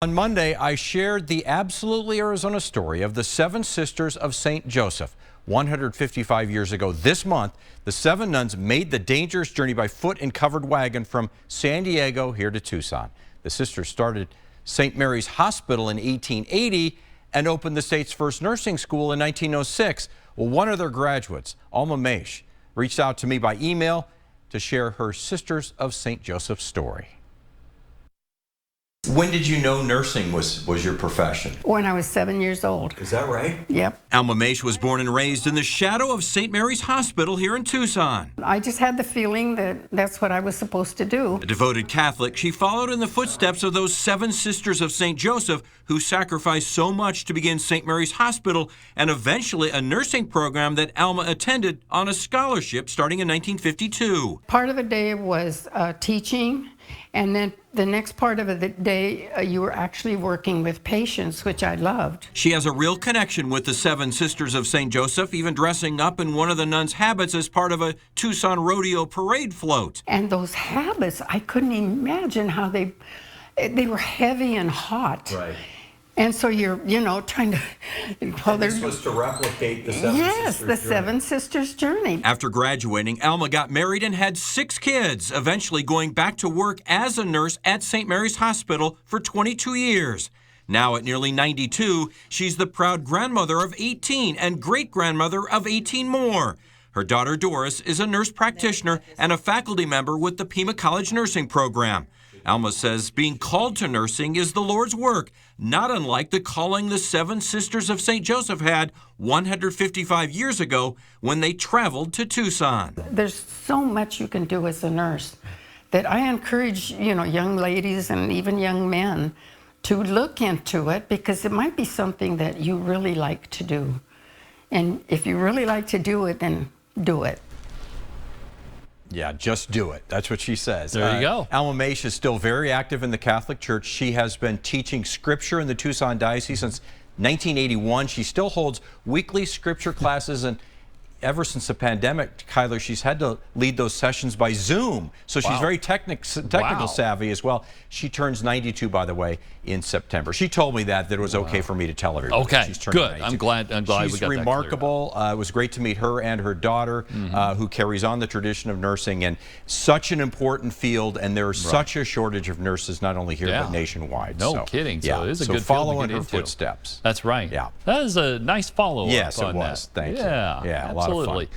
On Monday, I shared the absolutely Arizona story of the seven sisters of St. Joseph. 155 years ago this month, the seven nuns made the dangerous journey by foot and covered wagon from San Diego here to Tucson. The sisters started St. Mary's Hospital in 1880 and opened the state's first nursing school in 1906. Well, one of their graduates, Alma Maish, reached out to me by email to share her Sisters of St. Joseph story. When did you know nursing was your profession? When I was 7 years old. Is that right? Yep. Alma Maish was born and raised in the shadow of St. Mary's Hospital here in Tucson. I just had the feeling that that's what I was supposed to do. A devoted Catholic, she followed in the footsteps of those seven sisters of St. Joseph who sacrificed so much to begin St. Mary's Hospital and eventually a nursing program that Alma attended on a scholarship starting in 1952. Part of the day was teaching, and then the next part of the day you were actually working with patients, which I loved. She has a real connection with the seven sisters of St. Joseph, even dressing up in one of the nuns' habits as part of a Tucson rodeo parade float. And those habits, I couldn't imagine how they were heavy and hot. Right. And so you're, trying to... Well, this was to replicate the seven Yes, sisters' the journey. seven sisters' journey. After graduating, Alma got married and had 6 kids, eventually going back to work as a nurse at St. Mary's Hospital for 22 years. Now at nearly 92, she's the proud grandmother of 18 and great-grandmother of 18 more. Her daughter Doris is a nurse practitioner and a faculty member with the Pima College Nursing Program. Alma says being called to nursing is the Lord's work, not unlike the calling the seven sisters of St. Joseph had 155 years ago when they traveled to Tucson. There's so much you can do as a nurse that I encourage, young ladies and even young men to look into it, because it might be something that you really like to do. And if you really like to do it, then do it. Yeah, just do it. That's what she says. There you go. Alma Maish is still very active in the Catholic Church. She has been teaching scripture in the Tucson Diocese since 1981. She still holds weekly scripture classes, and ever since the pandemic, Kyler, she's had to lead those sessions by Zoom. So she's very technical savvy as well. She turns 92, by the way, in September. She told me that it was okay for me to tell everybody. Okay, she's turning good. 92. I'm glad She's we got that remarkable. It was great to meet her and her daughter, who carries on the tradition of nursing, and such an important field. And there's such a shortage of nurses, not only here but nationwide. No kidding. So it is a good follow field in to get her into. footsteps. That's right. Yeah, that is a nice follow-up. yes, it on was. That. Thank you. Yeah, Yeah, a lot of fun. absolutely.